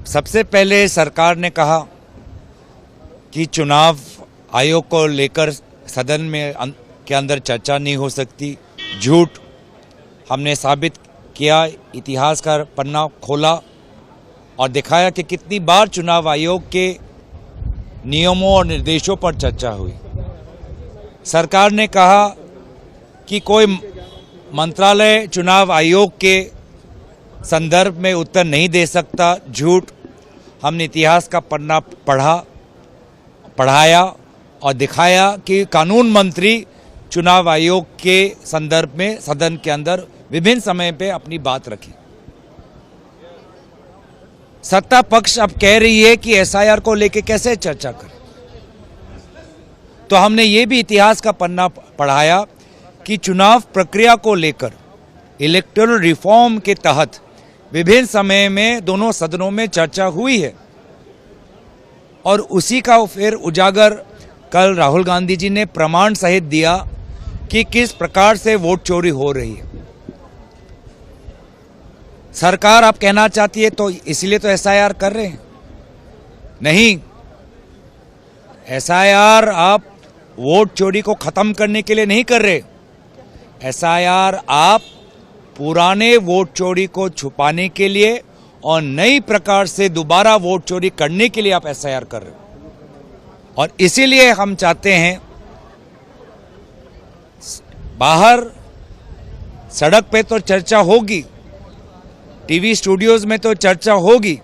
सबसे पहले सरकार ने कहा कि चुनाव आयोग को लेकर सदन में के अंदर चर्चा नहीं हो सकती। झूठ। हमने साबित किया, इतिहास का पन्ना खोला और दिखाया कि कितनी बार चुनाव आयोग के नियमों और निर्देशों पर चर्चा हुई। सरकार ने कहा कि कोई मंत्रालय चुनाव आयोग के संदर्भ में उत्तर नहीं दे सकता। झूठ। हमने इतिहास का पन्ना पढ़ाया और दिखाया कि कानून मंत्री चुनाव आयोग के संदर्भ में सदन के अंदर विभिन्न समय पे अपनी बात रखी। सत्ता पक्ष अब कह रही है कि एसआईआर को लेकर कैसे चर्चा करें, तो हमने ये भी इतिहास का पन्ना पढ़ाया कि चुनाव प्रक्रिया को लेकर इलेक्टोरल रिफॉर्म के तहत विभिन्न समय में दोनों सदनों में चर्चा हुई है और उसी का फिर उजागर कल राहुल गांधी जी ने प्रमाण सहित दिया कि किस प्रकार से वोट चोरी हो रही है। सरकार आप कहना चाहती है तो इसलिए तो एसआईआर कर रहे हैं। नहीं, एसआईआर आप वोट चोरी को खत्म करने के लिए नहीं कर रहे। एसआईआर आप पुराने वोट चोरी को छुपाने के लिए और नई प्रकार से दोबारा वोट चोरी करने के लिए आप एसआईआर कर रहे हो। और इसीलिए हम चाहते हैं बाहर सड़क पे तो चर्चा होगी, टीवी स्टूडियोज में तो चर्चा होगी,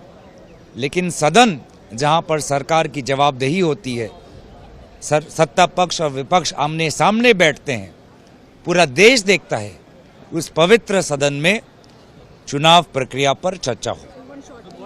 लेकिन सदन जहां पर सरकार की जवाबदेही होती है, सत्ता पक्ष और विपक्ष आमने सामने बैठते हैं, पूरा देश देखता है, उस पवित्र सदन में चुनाव प्रक्रिया पर चर्चा हो।